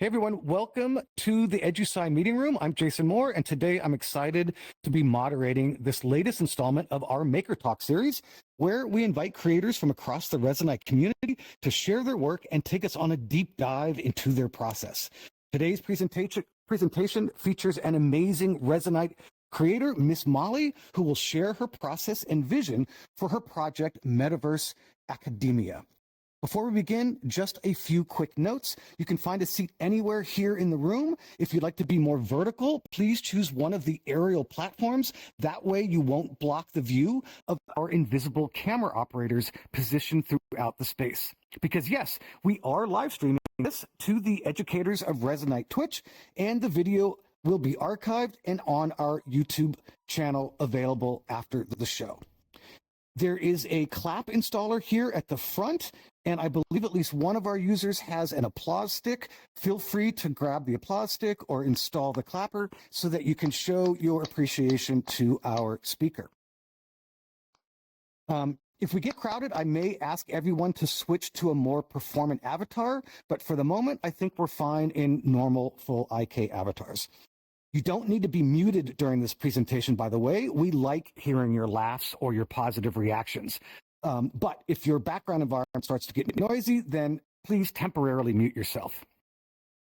Hey everyone, welcome to the EDU-Sci meeting room. I'm Jason Moore, and today I'm excited to be moderating this latest installment of our Maker Talk series, where we invite creators from across the Resonite community to share their work and take us on a deep dive into their process. Today's presentation features an amazing Resonite creator, Miss Molly, who will share her process and vision for her project, Metaverse Academia. Before we begin, just a few quick notes. You can find a seat anywhere here in the room. If you'd like to be more vertical, please choose one of the aerial platforms. That way you won't block the view of our invisible camera operators positioned throughout the space. Because yes, we are live streaming this to the Educators of Resonite Twitch, and the video will be archived and on our YouTube channel available after the show. There is a clap installer here at the front, and I believe at least one of our users has an applause stick. Feel free to grab the applause stick or install the clapper so that you can show your appreciation to our speaker. If we get crowded, I may ask everyone to switch to a more performant avatar, but for the moment, I think we're fine in normal full IK avatars. You don't need to be muted during this presentation, by the way. We like hearing your laughs or your positive reactions. But if your background environment starts to get noisy, then please temporarily mute yourself.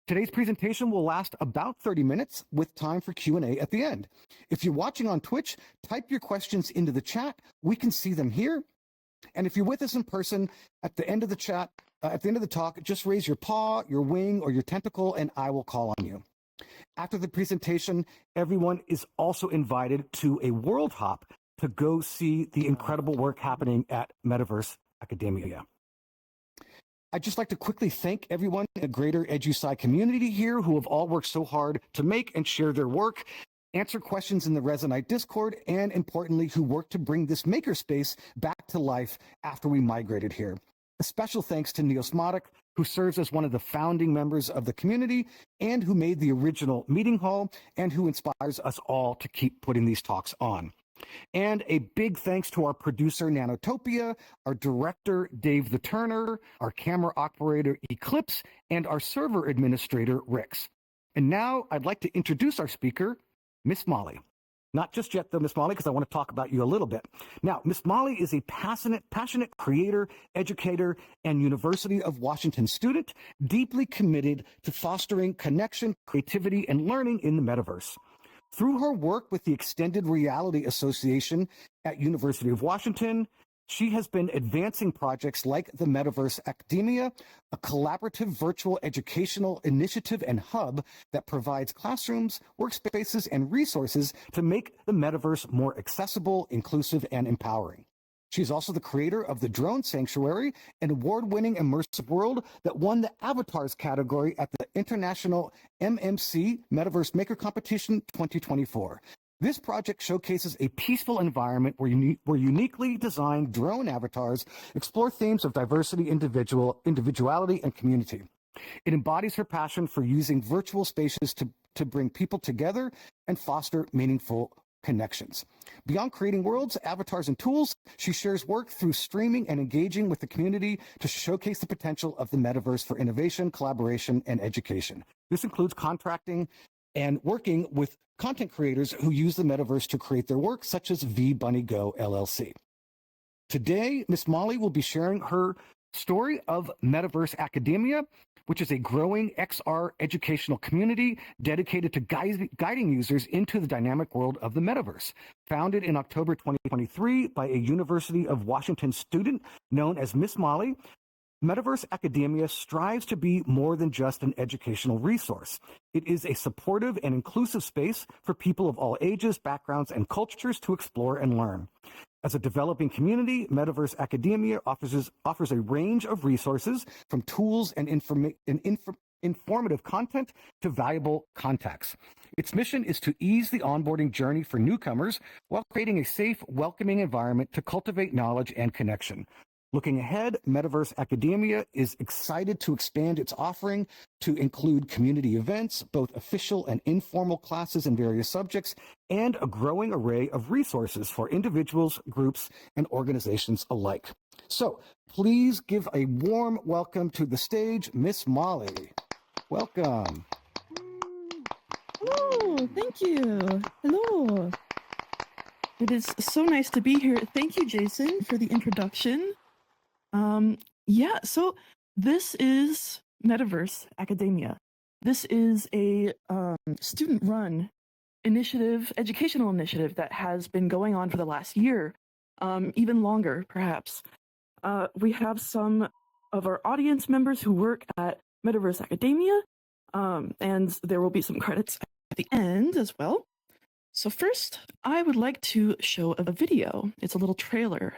Today's presentation will last about 30 minutes with time for Q&A at the end. If you're watching on Twitch, type your questions into the chat. We can see them here. And if you're with us in person, at the end of the chat, at the end of the talk, just raise your paw, your wing, or your tentacle, and I will call on you. After the presentation, everyone is also invited to a world hop to go see the incredible work happening at Metaverse Academia. I'd just like to quickly thank everyone in the greater EDU-Sci community here who have all worked so hard to make and share their work, answer questions in the Resonite Discord, and importantly, who worked to bring this makerspace back to life after we migrated here. A special thanks to Neosmotic, who serves as one of the founding members of the community and who made the original meeting hall and who inspires us all to keep putting these talks on. And a big thanks to our producer, Nanotopia, our director, Dave the Turner, our camera operator, Eclipse, and our server administrator, Rixx. And now I'd like to introduce our speaker, Miss Molly. Not just yet, though, Miss Molly, because I want to talk about you a little bit. Now, Miss Molly is a passionate creator, educator, and University of Washington student, deeply committed to fostering connection, creativity, and learning in the metaverse. Through her work with the Extended Reality Association at University of Washington, she has been advancing projects like the Metaverse Academia, a collaborative virtual educational initiative and hub that provides classrooms, workspaces, and resources to make the metaverse more accessible, inclusive, and empowering. She's also the creator of the Drone Sanctuary, an award-winning immersive world that won the Avatars category at the International MMC Metaverse Maker Competition 2024. This project showcases a peaceful environment where uniquely designed drone avatars explore themes of diversity, individuality, and community. It embodies her passion for using virtual spaces to bring people together and foster meaningful connections. Beyond creating worlds, avatars, and tools, she shares work through streaming and engaging with the community to showcase the potential of the metaverse for innovation, collaboration, and education. This includes contracting and working with content creators who use the metaverse to create their work, such as V Bunny Go LLC. Today, Miss Molly will be sharing her story of Metaverse Academia, which is a growing XR educational community dedicated to guiding users into the dynamic world of the metaverse. Founded in October 2023 by a University of Washington student known as Miss Molly, Metaverse Academia strives to be more than just an educational resource. It is a supportive and inclusive space for people of all ages, backgrounds, and cultures to explore and learn. As a developing community, Metaverse Academia offers a range of resources from tools and informative content to valuable contacts. Its mission is to ease the onboarding journey for newcomers while creating a safe, welcoming environment to cultivate knowledge and connection. Looking ahead, Metaverse Academia is excited to expand its offering to include community events, both official and informal classes in various subjects, and a growing array of resources for individuals, groups, and organizations alike. So please give a warm welcome to the stage, Miss Molly. Welcome. Oh, thank you. Hello. It is so nice to be here. Thank you, Jason, for the introduction. Yeah, so this is Metaverse Academia. This is a student-run initiative, educational initiative that has been going on for the last year, even longer, perhaps. We have some of our audience members who work at Metaverse Academia, and there will be some credits at the end as well. So first, I would like to show a video. It's a little trailer.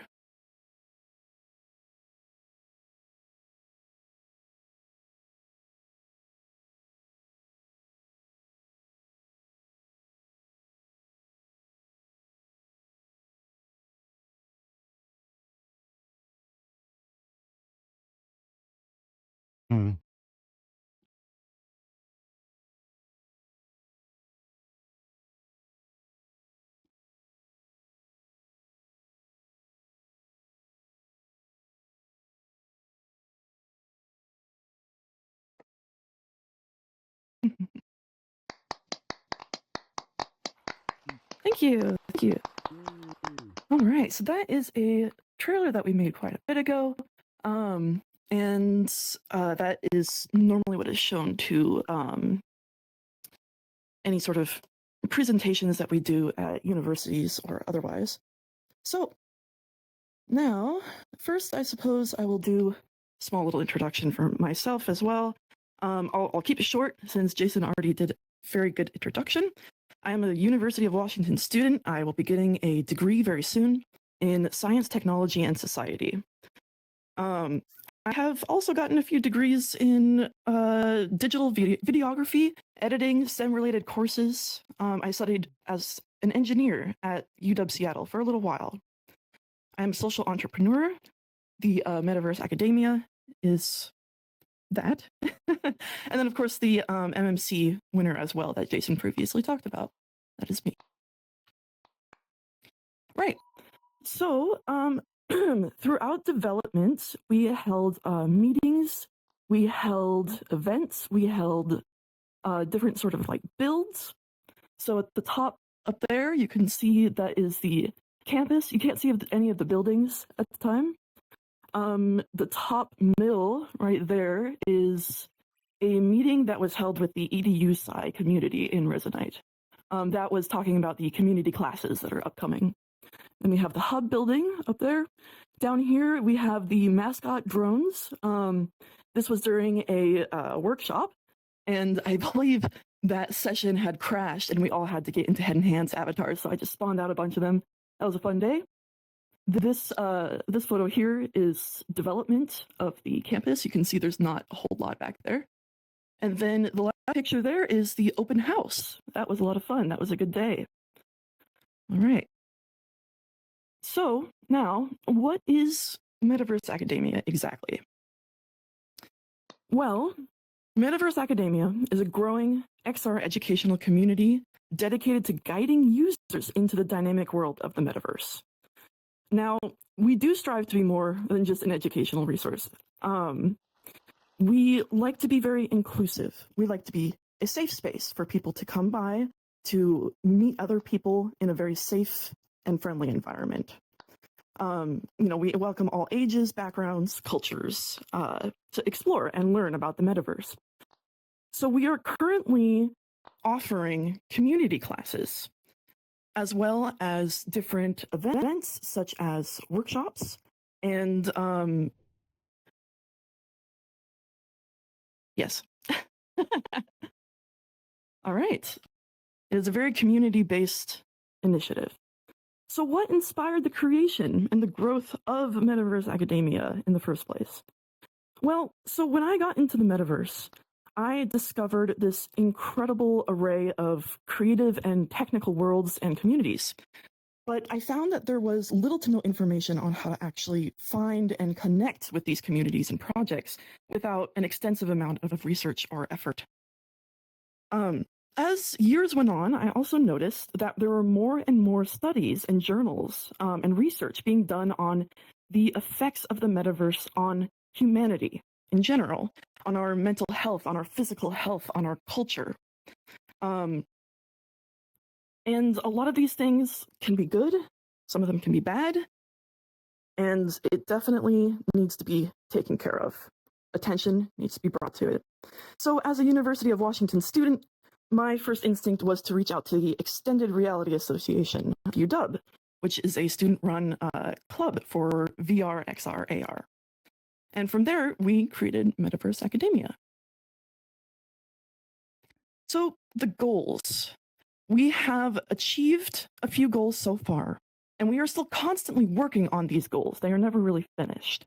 Hmm. Thank you. Thank you. All right, so that is a trailer that we made quite a bit ago. And that is normally what is shown to any sort of presentations that we do at universities or otherwise. So now, first, I suppose I will do a small little introduction for myself as well. I'll keep it short since Jason already did a very good introduction. I am a University of Washington student. I will be getting a degree very soon in Science, Technology, and Society. I have also gotten a few degrees in digital videography, editing, STEM-related courses. I studied as an engineer at UW Seattle for a little while. I'm a social entrepreneur. The Metaverse Academia is that. And then, of course, the MMC winner as well that Jason previously talked about. That is me. Right. So, throughout development, we held meetings, we held events, we held different sort of like builds. So at the top up there, you can see that is the campus. You can't see any of the buildings at the time. The top middle right there is a meeting that was held with the EDU-Sci community in Resonite. That was talking about the community classes that are upcoming. Then we have the hub building up there. Down here, we have the mascot drones. This was during a workshop, and I believe that session had crashed and we all had to get into head and hands avatars, so I just spawned out a bunch of them. That was a fun day. This photo here is development of the campus. You can see there's not a whole lot back there. And then the last picture there is the open house. That was a lot of fun. That was a good day. All right. So now, what is Metaverse Academia exactly? Well, Metaverse Academia is a growing XR educational community dedicated to guiding users into the dynamic world of the metaverse. Now, we do strive to be more than just an educational resource. We like to be very inclusive. We like to be a safe space for people to come by, to meet other people in a very safe and friendly environment. We welcome all ages, backgrounds, cultures to explore and learn about the metaverse. So we are currently offering community classes, as well as different events such as workshops and yes. All right. It is a very community-based initiative. So what inspired the creation and the growth of Metaverse Academia in the first place? Well, so when I got into the metaverse, I discovered this incredible array of creative and technical worlds and communities. But I found that there was little to no information on how to actually find and connect with these communities and projects without an extensive amount of research or effort. As years went on, I also noticed that there were more and more studies and journals and research being done on the effects of the metaverse on humanity in general, on our mental health, on our physical health, on our culture. And a lot of these things can be good, some of them can be bad, and it definitely needs to be taken care of. Attention needs to be brought to it. So as a University of Washington student, my first instinct was to reach out to the Extended Reality Association, UW, which is a student-run club for VR, XR, AR. And from there, we created Metaverse Academia. So the goals. We have achieved a few goals so far, and we are still constantly working on these goals. They are never really finished.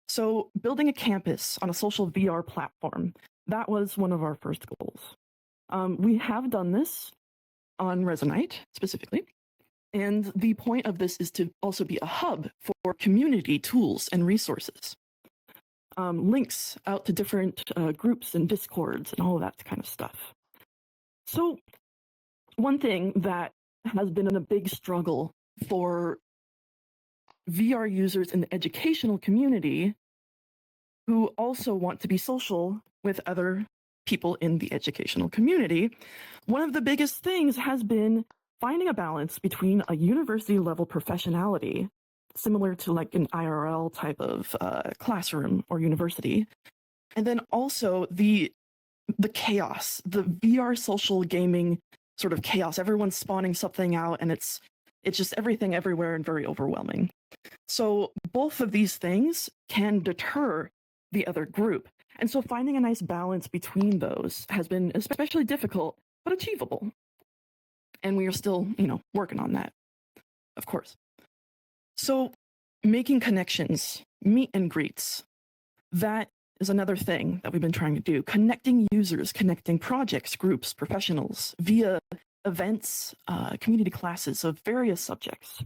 So building a campus on a social VR platform, that was one of our first goals. We have done this on Resonite specifically, and the point of this is to also be a hub for community tools and resources. Links out to different groups and discords and all of that kind of stuff. So one thing that has been a big struggle for VR users in the educational community who also want to be social with other people in the educational community, one of the biggest things has been finding a balance between a university level professionality, similar to like an IRL type of classroom or university, and then also the chaos, the VR social gaming sort of chaos. Everyone's spawning something out, and it's just everything everywhere and very overwhelming. So both of these things can deter the other group. And so finding a nice balance between those has been especially difficult, but achievable. And we are still, working on that, of course. So making connections, meet and greets, that is another thing that we've been trying to do. Connecting users, connecting projects, groups, professionals via events, community classes of various subjects.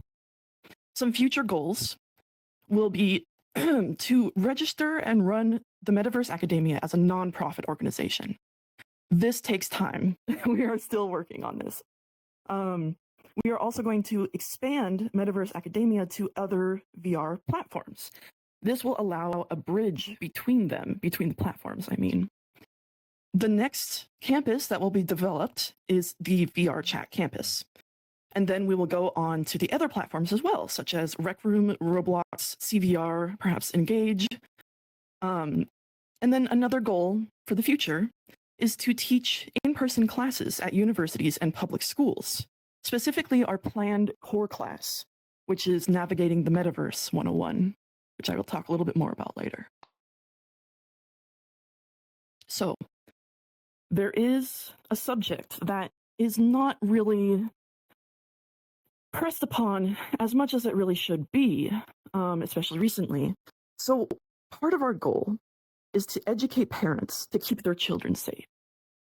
Some future goals will be to register and run the Metaverse Academia as a nonprofit organization. This takes time. We are still working on this. We are also going to expand Metaverse Academia to other VR platforms. This will allow a bridge between them, between the platforms, I mean. The next campus that will be developed is the VR Chat campus. And then we will go on to the other platforms as well, such as Rec Room, Roblox, CVR, perhaps Engage. And then another goal for the future is to teach in-person classes at universities and public schools, specifically our planned core class, which is Navigating the Metaverse 101, which I will talk a little bit more about later. So there is a subject that is not really pressed upon as much as it really should be, especially recently. So part of our goal is to educate parents to keep their children safe.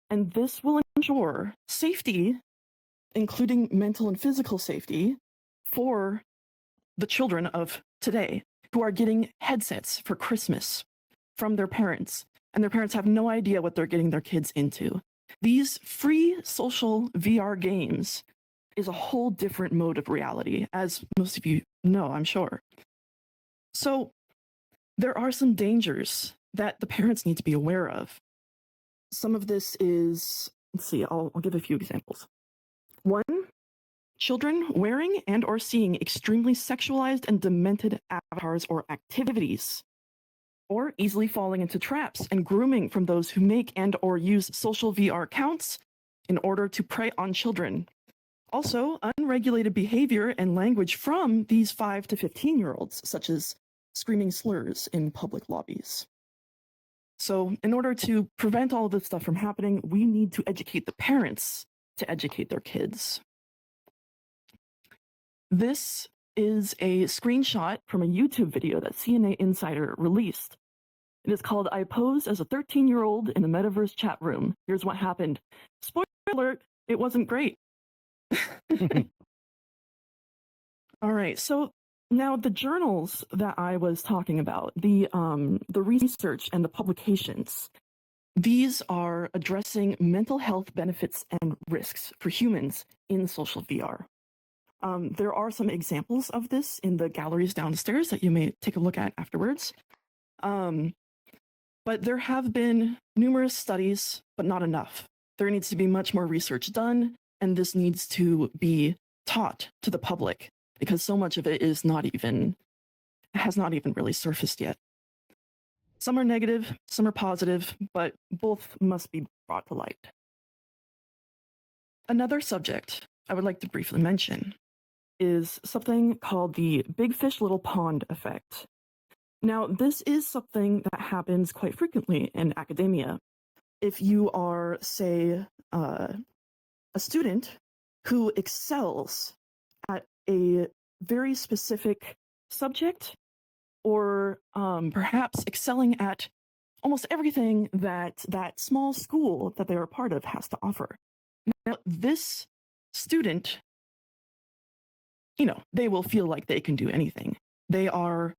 And this will ensure safety, including mental and physical safety, for the children of today who are getting headsets for Christmas from their parents, and their parents have no idea what they're getting their kids into. These free social VR games is a whole different mode of reality, as most of you know, I'm sure. So there are some dangers that the parents need to be aware of. Some of this is, let's see, I'll give a few examples. One, children wearing and or seeing extremely sexualized and demented avatars or activities, or easily falling into traps and grooming from those who make and or use social VR accounts in order to prey on children. Also, unregulated behavior and language from these 5 to 15-year-olds, such as screaming slurs in public lobbies. So in order to prevent all of this stuff from happening, we need to educate the parents to educate their kids. This is a screenshot from a YouTube video that CNA Insider released. It is called "I Posed as a 13-year-old in a Metaverse chat room. Here's what happened." Spoiler alert, it wasn't great. All right, so now the journals that I was talking about, the research and the publications, these are addressing mental health benefits and risks for humans in social VR. There are some examples of this in the galleries downstairs that you may take a look at afterwards. But there have been numerous studies, but not enough. There needs to be much more research done, and this needs to be taught to the public because so much of it has not even really surfaced yet. Some are negative, some are positive, but both must be brought to light. Another subject I would like to briefly mention is something called the big fish, little pond effect. Now, this is something that happens quite frequently in academia. If you are, say, a student who excels at a very specific subject, or perhaps excelling at almost everything that that small school that they're a part of has to offer. Now, this student, they will feel like they can do anything. They are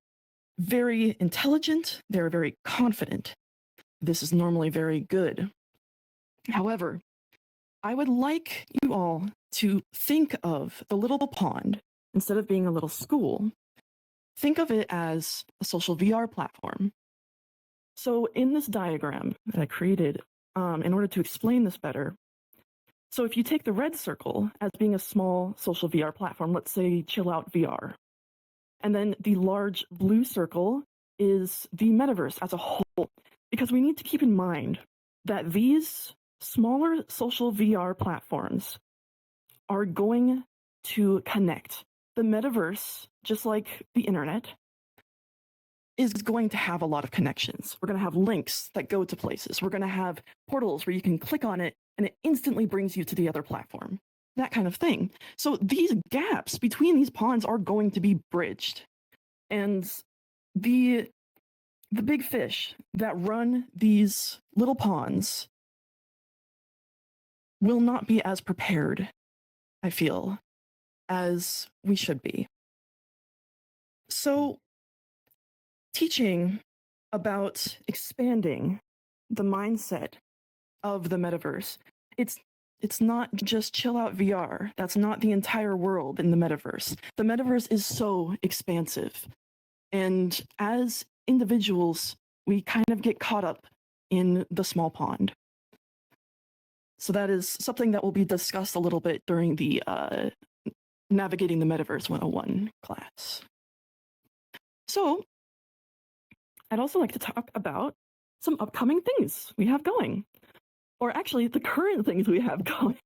very intelligent, they're very confident. This is normally very good. However, I would like you all to think of the little pond, instead of being a little school, think of it as a social VR platform. So in this diagram that I created, in order to explain this better, so if you take the red circle as being a small social VR platform, let's say Chill Out VR, and then the large blue circle is the metaverse as a whole, because we need to keep in mind that these smaller social VR platforms are going to connect. The metaverse, just like the internet, is going to have a lot of connections. We're going to have links that go to places. We're going to have portals where you can click on it and it instantly brings you to the other platform. That kind of thing. So these gaps between these ponds are going to be bridged. And the big fish that run these little ponds will not be as prepared, I feel, as we should be. So teaching about expanding the mindset of the metaverse, it's not just chill out VR. That's not the entire world in the metaverse. The metaverse is so expansive. And as individuals, we kind of get caught up in the small pond. So that is something that will be discussed a little bit during the Navigating the Metaverse 101 class. So I'd also like to talk about some upcoming things we have going. Or actually, the current things we have going.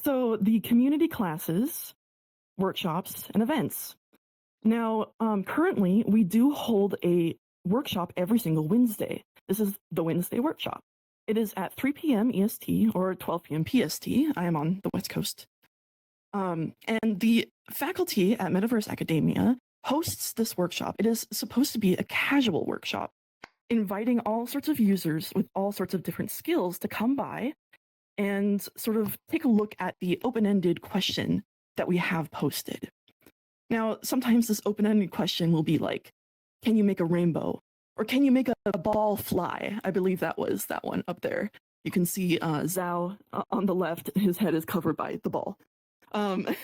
So the community classes, workshops, and events. Now, currently, we do hold a workshop every single Wednesday. This is the Wednesday workshop. It is at 3 p.m. EST or 12 p.m. PST. I am on the West Coast. And the faculty at Metaverse Academia hosts this workshop. It is supposed to be a casual workshop, inviting all sorts of users with all sorts of different skills to come by and sort of take a look at the open-ended question that we have posted. Now, sometimes this open-ended question will be like, can you make a rainbow? Or can you make a ball fly? I believe that was that one up there. You can see Zhao on the left, his head is covered by the ball. And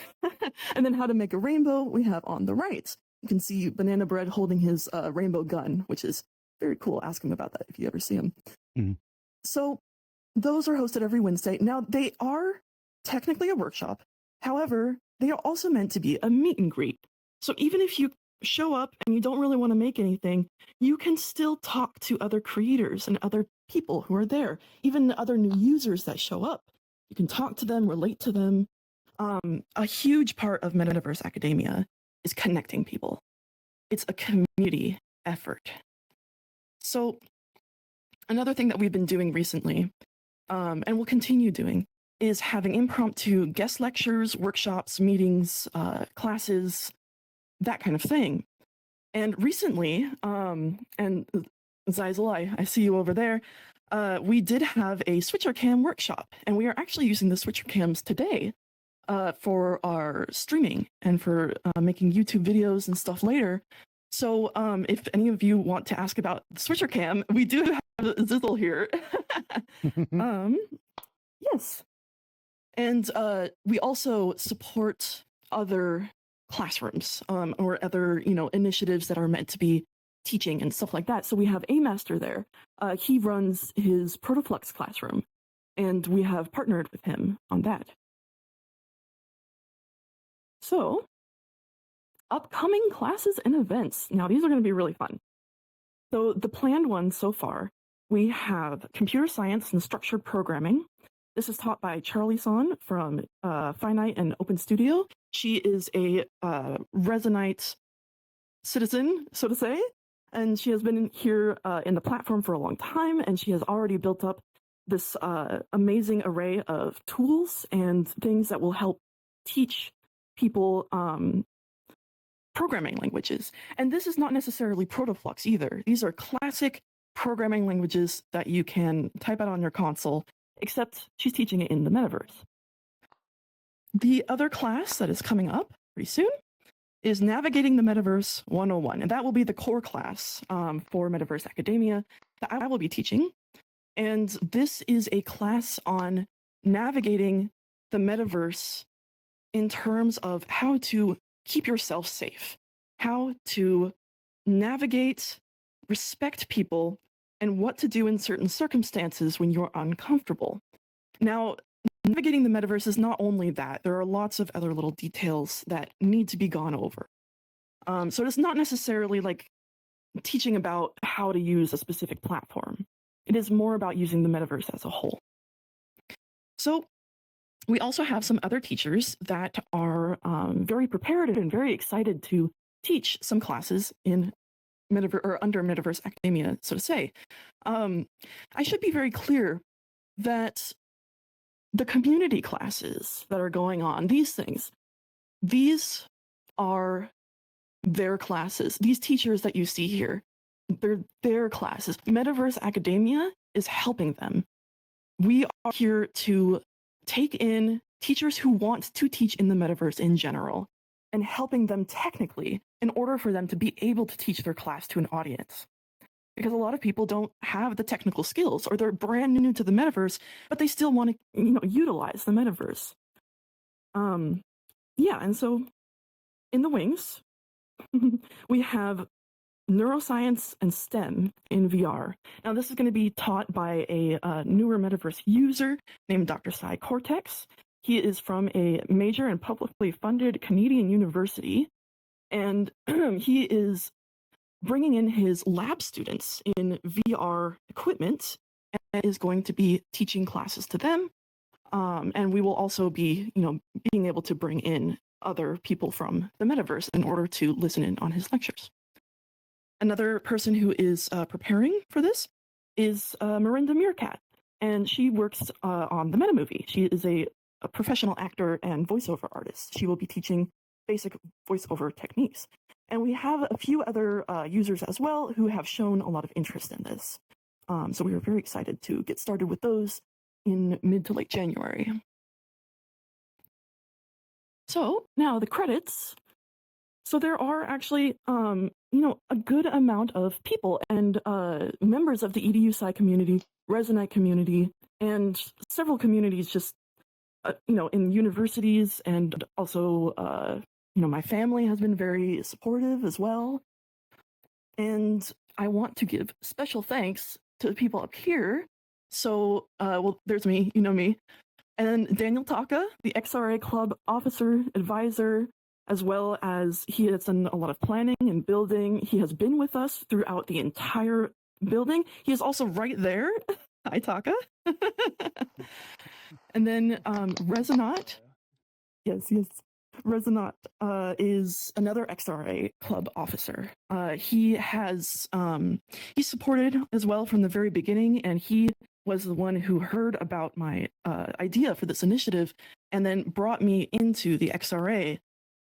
then how to make a rainbow, we have on the right. You can see Banana Bread holding his rainbow gun, which is very cool. Ask him about that if you ever see him. Mm-hmm. So those are hosted every Wednesday. Now, they are technically a workshop. However, they are also meant to be a meet and greet. So even if you show up and you don't really want to make anything, you can still talk to other creators and other people who are there, even other new users that show up. You can talk to them, relate to them. A huge part of Metaverse Academia is connecting people. It's a community effort. So another thing that we've been doing recently, and we'll continue doing, is having impromptu guest lectures, workshops, meetings, classes, that kind of thing. And recently, and Zeisel, I see you over there, we did have a switcher cam workshop, and we are actually using the switcher cams today for our streaming and for making YouTube videos and stuff later. So if any of you want to ask about the switcher cam, we do have Zizzle here. Yes. And we also support other classrooms or other, initiatives that are meant to be teaching and stuff like that. So we have a master there. He runs his Protoflux classroom, and we have partnered with him on that. So, upcoming classes and events. Now, these are going to be really fun. So, the planned ones so far, we have computer science and structured programming. This is taught by Charlie Son from Finite and Open Studio. She is a Resonite citizen, so to say, and she has been here in the platform for a long time, and she has already built up this amazing array of tools and things that will help teach people programming languages. And this is not necessarily Protoflux either. These are classic programming languages that you can type out on your console, except she's teaching it in the metaverse. The other class that is coming up pretty soon is Navigating the Metaverse 101, and that will be the core class for Metaverse Academia that I will be teaching. And this is a class on navigating the metaverse in terms of how to keep yourself safe, how to navigate, respect people, and what to do in certain circumstances when you're uncomfortable. Now, navigating the metaverse is not only that, there are lots of other little details that need to be gone over. So it's not necessarily like teaching about how to use a specific platform. It is more about using the metaverse as a whole. So we also have some other teachers that are very prepared and very excited to teach some classes in Metaverse or under Metaverse Academia, so to say. I should be very clear that the community classes that are going on, these are their classes. These teachers that you see here, they're their classes. Metaverse Academia is helping them. We are here to take in teachers who want to teach in the metaverse in general and helping them technically in order for them to be able to teach their class to an audience. Because a lot of people don't have the technical skills, or they're brand new to the metaverse, but they still want to, utilize the metaverse. Yeah, and so in the wings, we have neuroscience and STEM in VR. Now, this is going to be taught by a newer metaverse user named Dr. Cy Cortex. He is from a major and publicly funded Canadian university, and he is bringing in his lab students in VR equipment and is going to be teaching classes to them. And we will also be, being able to bring in other people from the metaverse in order to listen in on his lectures. Another person who is preparing for this is Miranda Meerkat, and she works on the MetaMovie. She is a professional actor and voiceover artist. She will be teaching basic voiceover techniques. And we have a few other users as well who have shown a lot of interest in this. So we are very excited to get started with those in mid to late January. So now the credits. So there are actually, a good amount of people and members of the EDU-Sci community, Resonite community, and several communities just, in universities, and also, my family has been very supportive as well. And I want to give special thanks to the people up here. So, there's me, me, and Daniel Taka, the XRA Club officer, advisor, as well as he has done a lot of planning and building. He has been with us throughout the entire building. He is also right there. Hi, Taka. And then Resonate. Yes. Resonate is another XRA Club officer. He has he's supported as well from the very beginning, and he was the one who heard about my idea for this initiative and then brought me into the XRA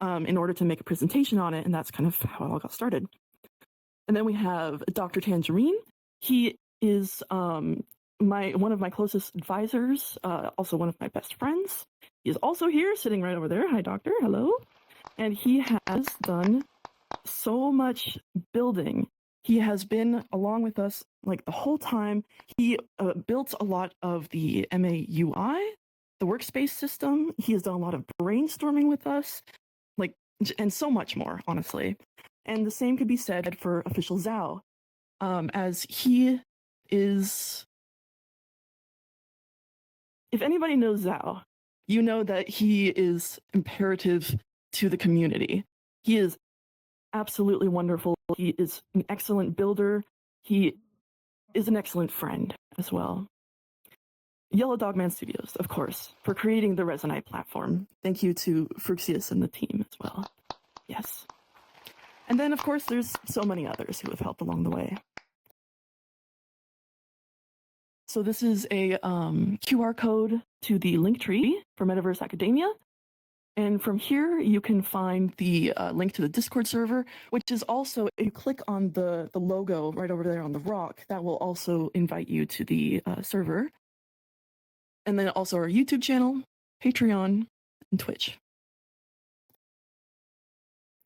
in order to make a presentation on it, and that's kind of how it all got started. And then we have Dr. Tangerine. He is one of my closest advisors, also one of my best friends. He is also here, sitting right over there. Hi, Doctor. Hello. And he has done so much building. He has been along with us like the whole time. He built a lot of the MAUI, the workspace system. He has done a lot of brainstorming with us, and so much more, honestly. And the same could be said for official Zhao, as he is. If anybody knows Zhao, you know that he is imperative to the community. He is absolutely wonderful. He is an excellent builder. He is an excellent friend as well. Yellow Dog Man Studios, of course, for creating the Resonite platform. Thank you to Fruxius and the team as well. Yes. And then, of course, there's so many others who have helped along the way. So this is a QR code to the link tree for Metaverse Academia. And from here, you can find the link to the Discord server, which is also, if you click on the logo right over there on the rock, that will also invite you to the server. And then also our YouTube channel, Patreon, and Twitch.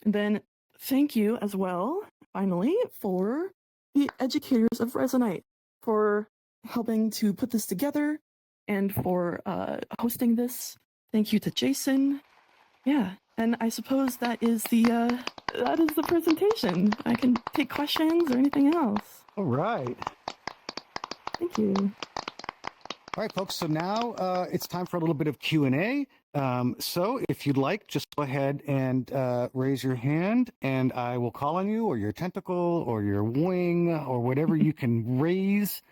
And then thank you as well, finally, for the Educators of Resonite for helping to put this together and for hosting this. Thank you to Jason. Yeah, and I suppose that is the presentation. I can take questions or anything else. All right. Thank you. All right, folks. So now it's time for a little bit of Q&A. So if you'd like, just go ahead and raise your hand, and I will call on you, or your tentacle, or your wing, or whatever you can raise.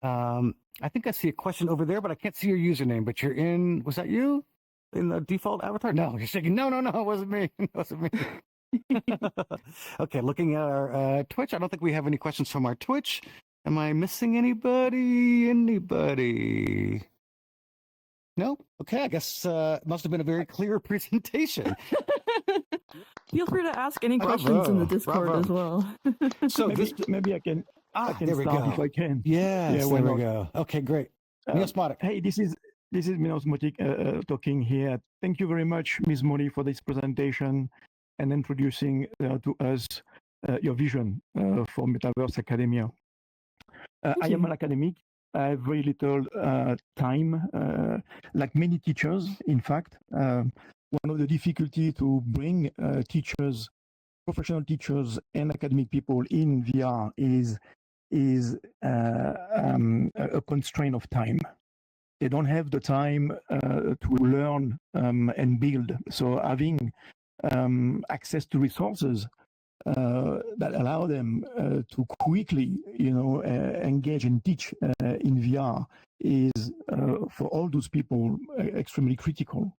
I think I see a question over there, but I can't see your username. But you're in. Was that you? In the default avatar? No, you're shaking. No, it wasn't me. It wasn't me. Okay, looking at our Twitch, I don't think we have any questions from our Twitch. Am I missing anybody? Anybody? No? Okay, I guess it must have been a very clear presentation. Feel free to ask any questions in the Discord as well. So maybe I can there we start go. if I can. Yes, there we go. Okay, great. Hey, this is Minosmotic talking here. Thank you very much, Ms. Molly, for this presentation and introducing to us your vision for Metaverse Academia. I am an academic. I have very little time, like many teachers, in fact. One of the difficulty to bring teachers, professional teachers and academic people in VR is a constraint of time. They don't have the time to learn and build. So having access to resources that allow them to quickly, engage and teach in VR is for all those people extremely critical.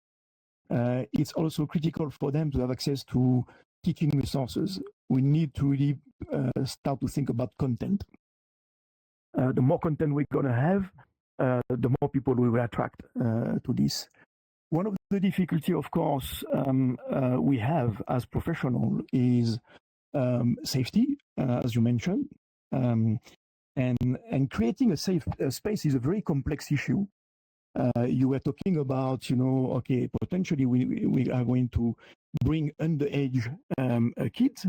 It's also critical for them to have access to teaching resources. We need to really start to think about content. The more content we're going to have, the more people we will attract to this. One of the difficulty, of course, we have as professionals is safety, as you mentioned, and creating a safe space is a very complex issue. You were talking about, okay, potentially we are going to bring underage kids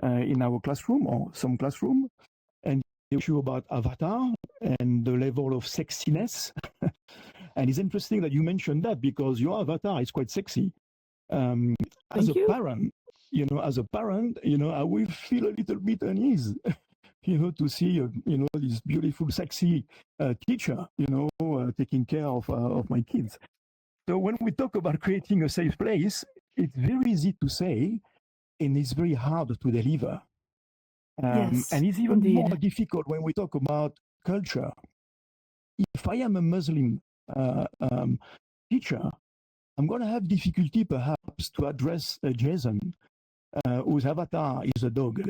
in our classroom or some classroom, and the issue about avatar and the level of sexiness. And it's interesting that you mentioned that because your avatar is quite sexy. As a parent, I will feel a little bit uneasy, to see, this beautiful, sexy teacher, taking care of my kids. So when we talk about creating a safe place, it's very easy to say, and it's very hard to deliver. Yes, and it's even more difficult when we talk about culture. If I am a Muslim teacher, I'm going to have difficulty perhaps to address Jason, whose avatar is a dog.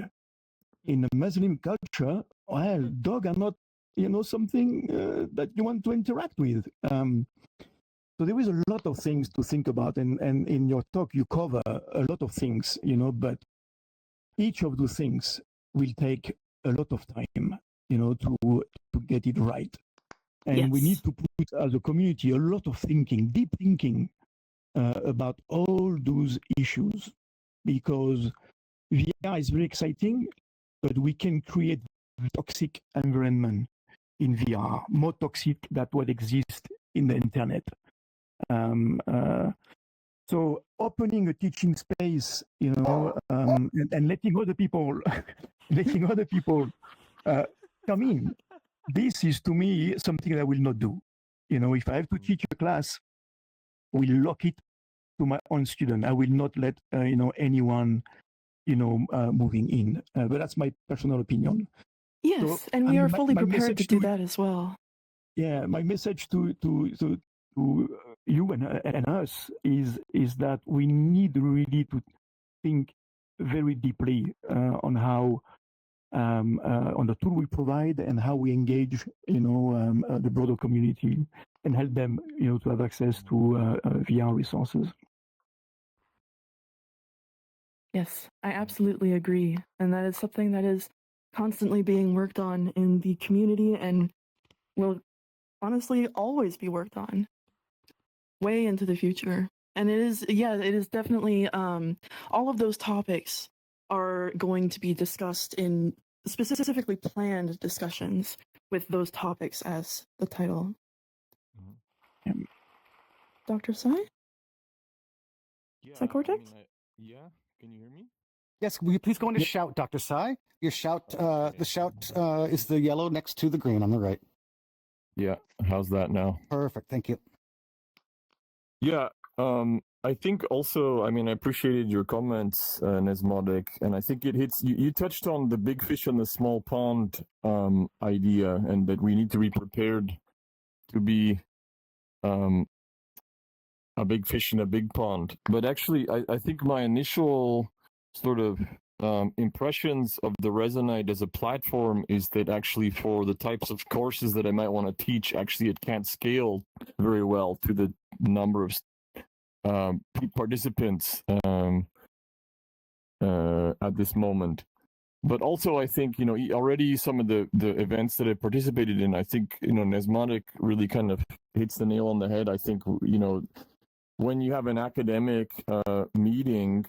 In a Muslim culture, well, dogs are not, something that you want to interact with. So there is a lot of things to think about, and in your talk you cover a lot of things, but each of those things will take a lot of time, to get it right. And we need to put, as a community, a lot of thinking, deep thinking about all those issues, because VR is very exciting, but we can create toxic environment in VR, more toxic than what exists in the internet. So opening a teaching space, and letting other people, letting other people come in. This is to me something that I will not do. If I have to teach a class, I will lock it to my own student. I will not let anyone moving in. But that's my personal opinion. Yes, So, and we are my fully prepared to message do that as well. Yeah, my message to you and us is that we need really to think very deeply on how on the tool we provide and how we engage the broader community and help them to have access to VR resources. Yes, I absolutely agree, and that is something that is constantly being worked on in the community and will honestly always be worked on way into the future. And it is definitely all of those topics are going to be discussed in specifically planned discussions with those topics as the title. Dr. Sai? Yeah, Cortex? yeah, can you hear me? Yes, will you please go into shout, Dr. Sai? Your shout, the shout is the yellow next to the green on the right. Yeah, how's that now? Perfect, thank you. Yeah, I think also, I appreciated your comments, Nesmodic, and I think it hits, you touched on the big fish in the small pond idea, and that we need to be prepared to be a big fish in a big pond. But actually, I think my initial sort of impressions of the Resonite as a platform is that actually for the types of courses that I might want to teach, actually it can't scale very well to the number of participants at this moment. But also, I think, already some of the events that I participated in, I think, Nesmodic really kind of hits the nail on the head. I think, when you have an academic meeting,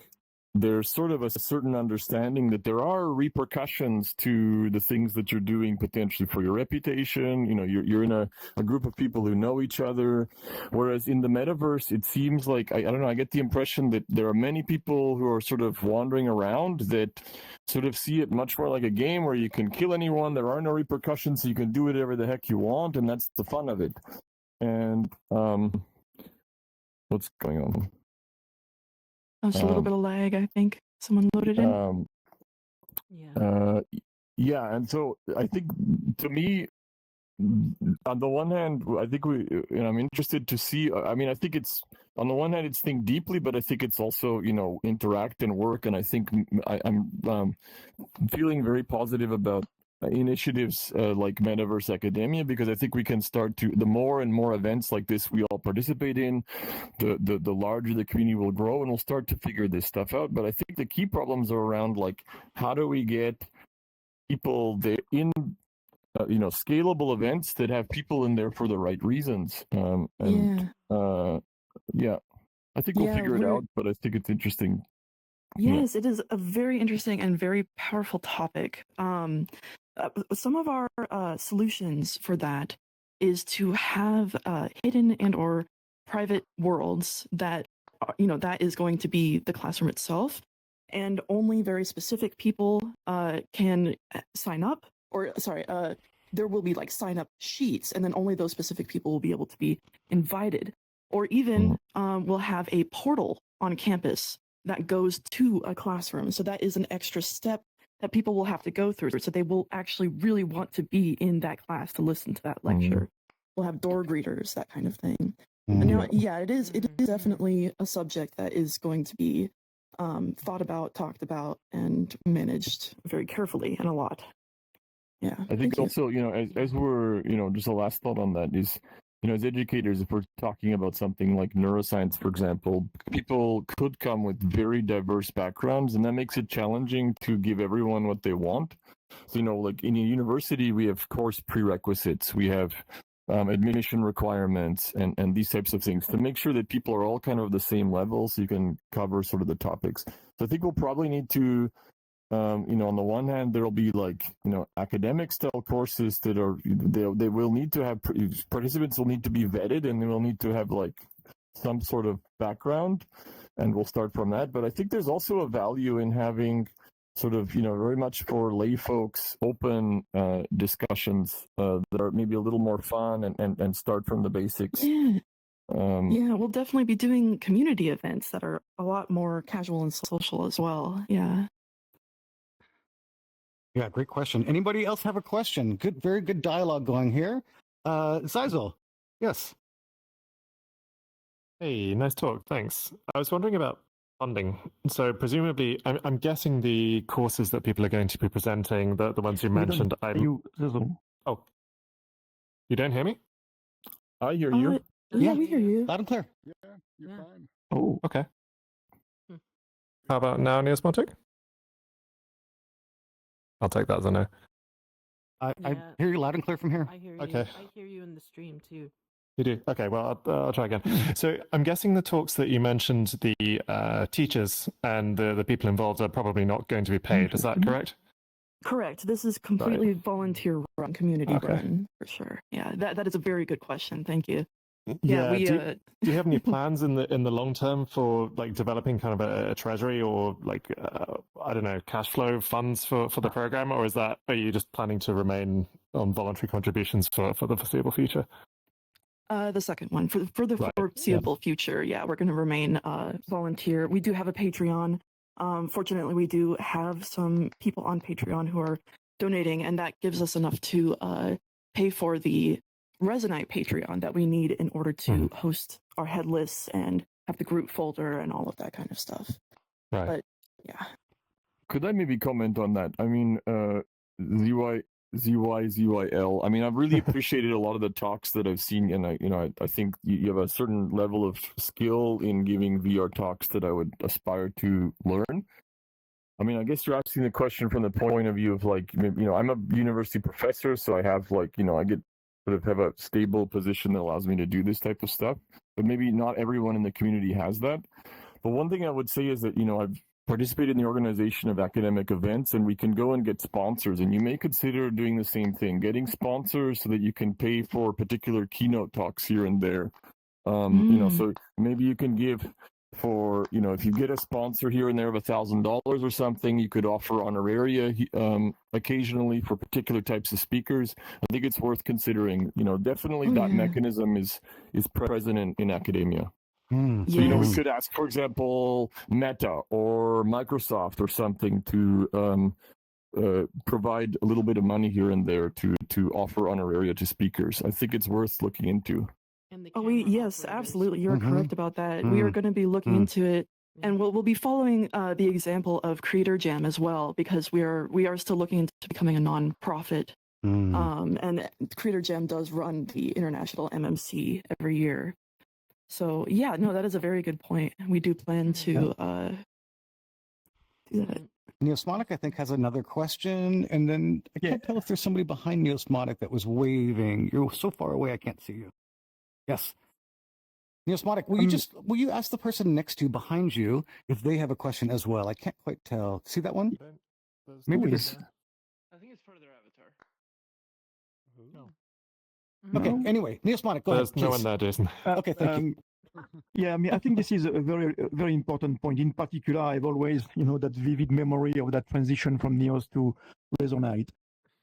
there's sort of a certain understanding that there are repercussions to the things that you're doing potentially for your reputation. You're in a group of people who know each other. Whereas in the metaverse, it seems like, I don't know, I get the impression that there are many people who are sort of wandering around that sort of see it much more like a game where you can kill anyone. There are no repercussions. So you can do whatever the heck you want. And that's the fun of it. And what's going on? Just a little bit of lag, I think. Someone loaded in. Yeah, and so I think, to me, on the one hand, I think I'm interested to see. I think it's, on the one hand, it's think deeply, but I think it's also, interact and work. And I think I'm feeling very positive about initiatives like Metaverse Academia, because I think we can start to, the more and more events like this we all participate in, the larger the community will grow, and we'll start to figure this stuff out. But I think the key problems are around, like, how do we get people there in scalable events that have people in there for the right reasons. I think we'll figure it out, but I think it's interesting. Yes, it is a very interesting and very powerful topic. Some of our solutions for that is to have hidden and or private worlds that, that is going to be the classroom itself, and only very specific people can sign up, or there will be like sign up sheets, and then only those specific people will be able to be invited. Or even we'll have a portal on campus that goes to a classroom. So that is an extra step that people will have to go through. So they will actually really want to be in that class to listen to that lecture. We'll have door greeters, that kind of thing. And now, it is definitely a subject that is going to be thought about, talked about, and managed very carefully and a lot. Yeah. I think also, as we're, just a last thought on that is, as educators, if we're talking about something like neuroscience, for example, people could come with very diverse backgrounds, and that makes it challenging to give everyone what they want. So, like in a university, we have course prerequisites, we have admission requirements, and these types of things to make sure that people are all kind of the same level, so you can cover sort of the topics. So I think we'll probably need to, on the one hand, there'll be like, academic style courses that are, they will need to have, participants will need to be vetted, and they will need to have like some sort of background, and we'll start from that. But I think there's also a value in having sort of, very much for lay folks, open discussions that are maybe a little more fun and start from the basics. Yeah. Yeah, we'll definitely be doing community events that are a lot more casual and social as well. Yeah. Yeah, great question. Anybody else have a question? Good, very good dialogue going here. Zeisel, yes. Hey, nice talk. Thanks. I was wondering about funding. So presumably, I'm guessing the courses that people are going to be presenting, the ones you mentioned. You don't hear me? I hear you. Yeah, we hear you. Loud and clear. Yeah, you're fine. Oh, okay. How about now, Neosmotic? I'll take that as a no. I hear you loud and clear from here. I hear you. Okay. I hear you in the stream too. You do? Okay, well, I'll try again. So I'm guessing the talks that you mentioned, the teachers and the people involved are probably not going to be paid. Is that correct? Correct. This is completely volunteer-run, community-run, for sure. Yeah, that is a very good question. Thank you. Yeah, do you have any plans in the long term for like developing kind of a treasury or like I don't know, cash flow funds for the program, or are you just planning to remain on voluntary contributions for the foreseeable future? The second one for the foreseeable future. Yeah, we're going to remain volunteer. We do have a Patreon. Fortunately, we do have some people on Patreon who are donating, and that gives us enough to pay for the Resonite Patreon that we need in order to host our head lists and have the group folder and all of that kind of stuff. Right. But yeah. Could I maybe comment on that? I mean, ZYL. I mean, I've really appreciated a lot of the talks that I've seen, and I think you have a certain level of skill in giving VR talks that I would aspire to learn. I mean, I guess you're asking the question from the point of view of like, I'm a university professor, so I have like, I get sort of have a stable position that allows me to do this type of stuff. But maybe not everyone in the community has that. But one thing I would say is that, I've participated in the organization of academic events, and we can go and get sponsors. And you may consider doing the same thing, getting sponsors so that you can pay for particular keynote talks here and there. So maybe you can give for, if you get a sponsor here and there of $1,000 or something, you could offer honoraria occasionally for particular types of speakers. I think it's worth considering. Definitely that mechanism is present in academia. So, we could ask, for example, Meta or Microsoft or something to provide a little bit of money here and there to offer honoraria to speakers. I think it's worth looking into. Yes, absolutely. You're correct about that. We are going to be looking into it, and we'll be following the example of Creator Jam as well, because we are still looking into becoming a non-profit. And Creator Jam does run the International MMC every year. So yeah, no, that is a very good point. We do plan to do that. Neosmotic, I think, has another question, and then I can't tell if there's somebody behind Neosmotic that was waving. You're so far away, I can't see you. Yes. Neosmotic, will you ask the person next to you, behind you, if they have a question as well? I can't quite tell. See that one? Maybe this. I think it's for their avatar. No. Okay. Anyway, Neosmotic, go ahead. There's no one there, Jason. Okay, thank you. Yeah, I mean, I think this is a very, very important point. In particular, I've always, that vivid memory of that transition from Neos to Resonite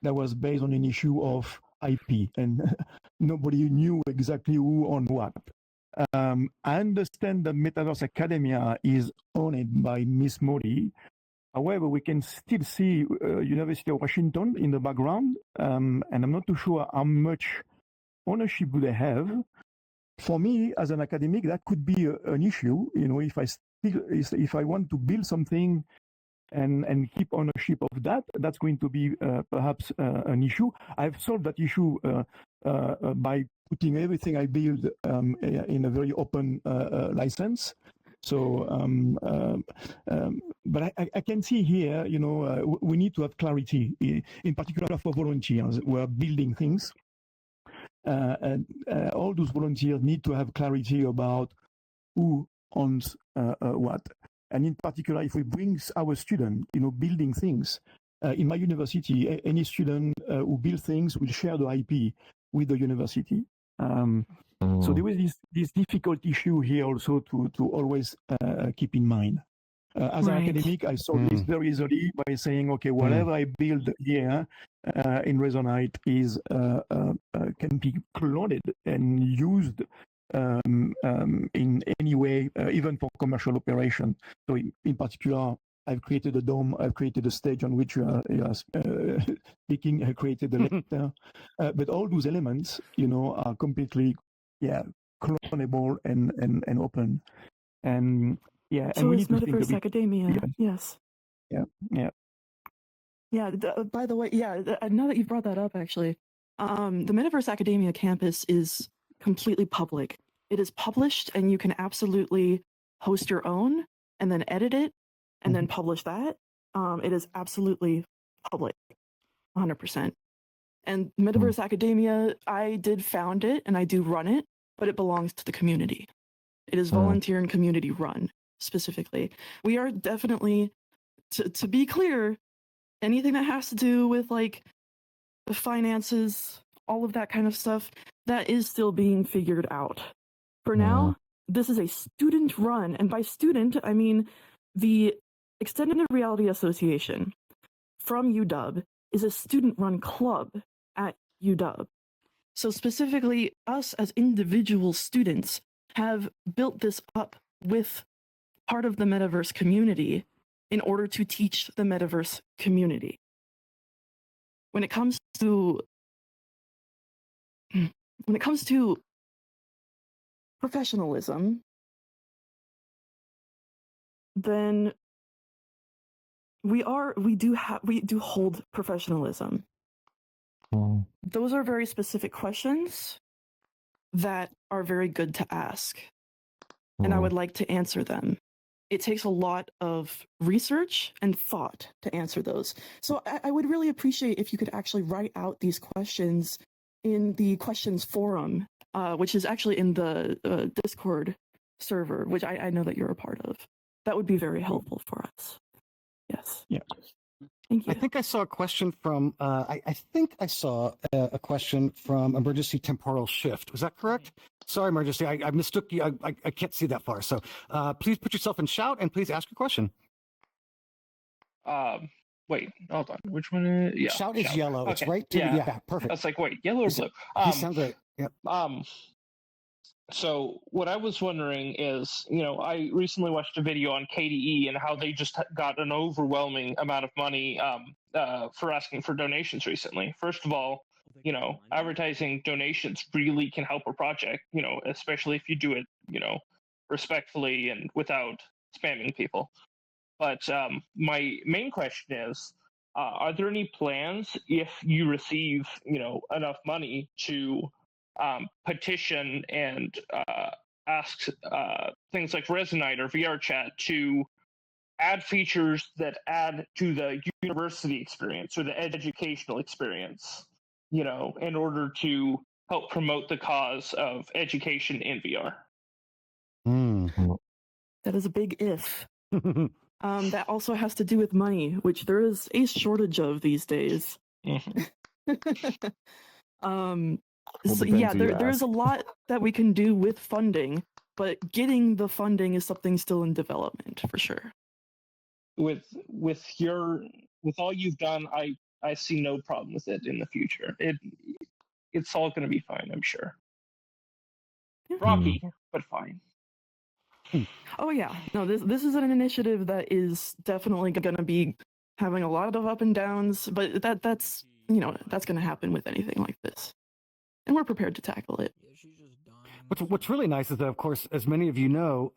that was based on an issue of IP, and nobody knew exactly who on what. I understand that Metaverse Academia is owned by Miss Modi. However, we can still see University of Washington in the background, and I'm not too sure how much ownership do they have. For me, as an academic, that could be an issue. If I want to build something and keep ownership of that, that's going to be perhaps an issue. I've solved that issue by putting everything I build in a very open license. So, but I can see here, we need to have clarity, in particular for volunteers who are building things. And all those volunteers need to have clarity about who owns what. And in particular, if we bring our student, building things, in my university, any student who builds things will share the IP with the university. So there was this difficult issue here also to always keep in mind. As an academic, I saw this very easily by saying, okay, whatever I build here in Resonite is can be cloned and used in any way, even for commercial operation. So in particular, I've created a dome, I've created a stage on which you are speaking, I created a lecture. But all those elements, are completely, clonable and open. And and so we is need to think Metaverse Academia. Yes. Yeah. By the way, now that you've brought that up, actually, the Metaverse Academia campus is completely public. It is published, and you can absolutely host your own and then edit it and then publish that. It is absolutely public, 100%. And Metaverse Academia, I did found it and I do run it, but it belongs to the community. It is volunteer and community run specifically. We are definitely, to be clear, anything that has to do with like the finances, all of that kind of stuff, that is still being figured out. For now, this is a student run. And by student, I mean the Extended Reality Association from UW is a student run club at UW. So specifically, us as individual students have built this up with part of the Metaverse community in order to teach the Metaverse community. When it comes to professionalism, then we do hold professionalism. Those are very specific questions that are very good to ask, and I would like to answer them. It takes a lot of research and thought to answer those. So I would really appreciate if you could actually write out these questions in the questions forum, which is actually in the Discord server, which I know that you're a part of. That would be very helpful for us. Yes. Yeah. Thank you. I think I saw a question from, I think I saw a question from Emergency Temporal Shift. Was that correct? Sorry, Emergency, I mistook you. I can't see that far. So please put yourself in shout and please ask your question. Wait, hold on. Which one is, yeah. Shout is yellow. Okay. It's right to, yeah, perfect. I was like, wait, yellow or blue? You sound great. Yep. So what I was wondering is, I recently watched a video on KDE and how they just got an overwhelming amount of money for asking for donations recently. First of all, advertising donations really can help a project, especially if you do it, respectfully and without spamming people. But my main question is, are there any plans if you receive, enough money to petition and ask things like Resonite or VR Chat to add features that add to the university experience or the educational experience, in order to help promote the cause of education in VR? That is a big if. That also has to do with money, which there is a shortage of these days. So, yeah, there's a lot that we can do with funding, but getting the funding is something still in development for sure. With all you've done, I see no problem with it in the future. It's all going to be fine, I'm sure. Rocky, but fine. Oh yeah, no, this is an initiative that is definitely going to be having a lot of up and downs, but that's that's going to happen with anything like this, and we're prepared to tackle it. What's really nice is that, of course, as many of you know,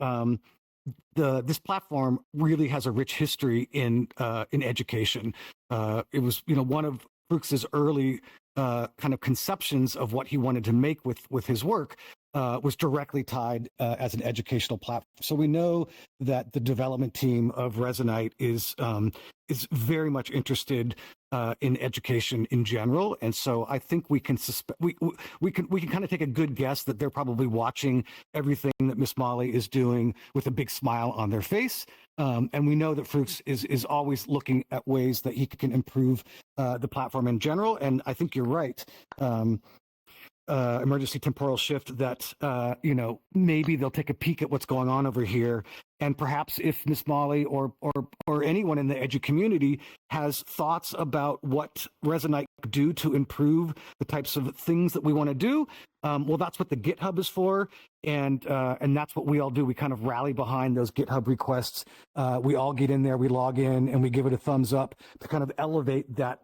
this platform really has a rich history in education. It was one of Rixx's early kind of conceptions of what he wanted to make with his work. Was directly tied as an educational platform. So we know that the development team of Resonite is very much interested in education in general, and so I think we can we can kind of take a good guess that they're probably watching everything that Miss Molly is doing with a big smile on their face. And we know that Rixx is always looking at ways that he can improve the platform in general. And I think you're right. emergency temporal shift that, maybe they'll take a peek at what's going on over here. And perhaps if Miss Molly or anyone in the edu community has thoughts about what Resonite could do to improve the types of things that we want to do, well, that's what the GitHub is for. And that's what we all do. We kind of rally behind those GitHub requests. We all get in there, we log in, and we give it a thumbs up to kind of elevate that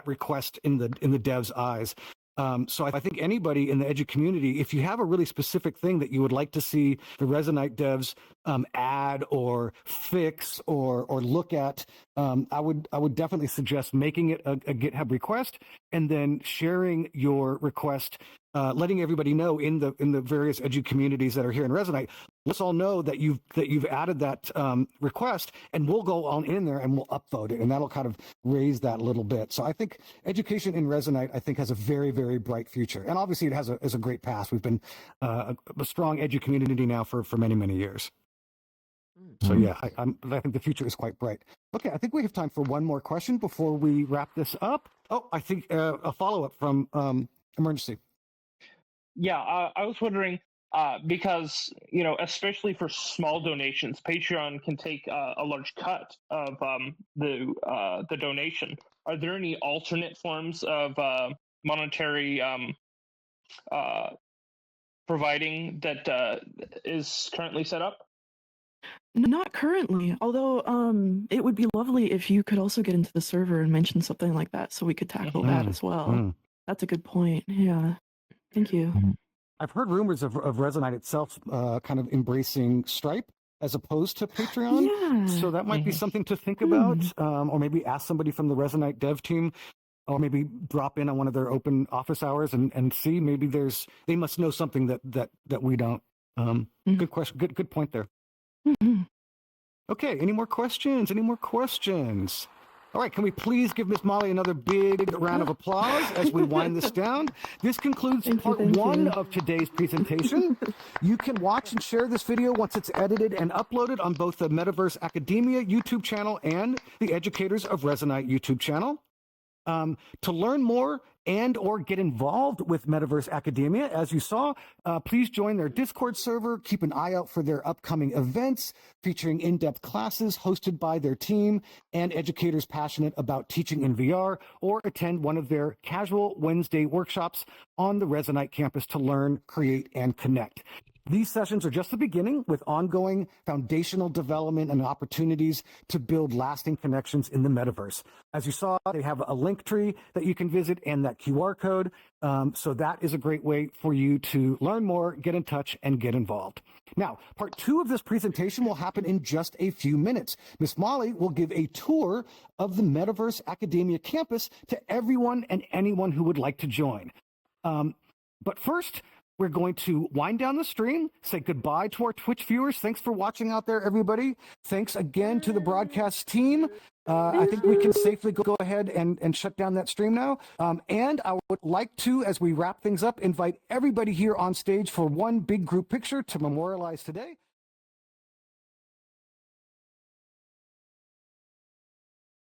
request in the devs' eyes. So I think anybody in the edu community, if you have a really specific thing that you would like to see the Resonite devs add or fix or look at, I would definitely suggest making it a GitHub request and then sharing your request, letting everybody know in the various edu communities that are here in Resonite. Let's all know that you've added that request, and we'll go on in there and we'll upvote it, and that'll kind of raise that a little bit. So I think education in Resonite, I think, has a very, very bright future, and obviously it has a great past. We've been a strong edu community now for many, many years. So yeah, I think the future is quite bright. Okay, I think we have time for one more question before we wrap this up. Oh, I think a follow-up from Emergency. Yeah, I was wondering, because, especially for small donations, Patreon can take a large cut of the donation. Are there any alternate forms of monetary providing that is currently set up? Not currently, although it would be lovely if you could also get into the server and mention something like that so we could tackle that as well. That's a good point. Yeah. Thank you. I've heard rumors of Resonite itself kind of embracing Stripe as opposed to Patreon. Yeah. So that might be something to think about, or maybe ask somebody from the Resonite dev team, or maybe drop in on one of their open office hours and see. Maybe they must know something that we don't. Good question. Good point there. Okay, any more questions? All right, can we please give Miss Molly another big round of applause as we wind this down? This concludes part one of today's presentation. You can watch and share this video once it's edited and uploaded on both the Metaverse Academia YouTube channel and the Educators of Resonite YouTube channel. To learn more and or get involved with Metaverse Academia, as you saw, please join their Discord server. Keep an eye out for their upcoming events featuring in-depth classes hosted by their team and educators passionate about teaching in VR, or attend one of their casual Wednesday workshops on the Resonite campus to learn, create, and connect. These sessions are just the beginning, with ongoing foundational development and opportunities to build lasting connections in the metaverse. As you saw, they have a link tree that you can visit and that QR code. So that is a great way for you to learn more, get in touch, and get involved. Now, part two of this presentation will happen in just a few minutes. Miss Molly will give a tour of the Metaverse Academia campus to everyone and anyone who would like to join. But first, we're going to wind down the stream, say goodbye to our Twitch viewers. Thanks for watching out there, everybody. Thanks again to the broadcast team. I think we can safely go ahead and shut down that stream now. And I would like to, as we wrap things up, invite everybody here on stage for one big group picture to memorialize today.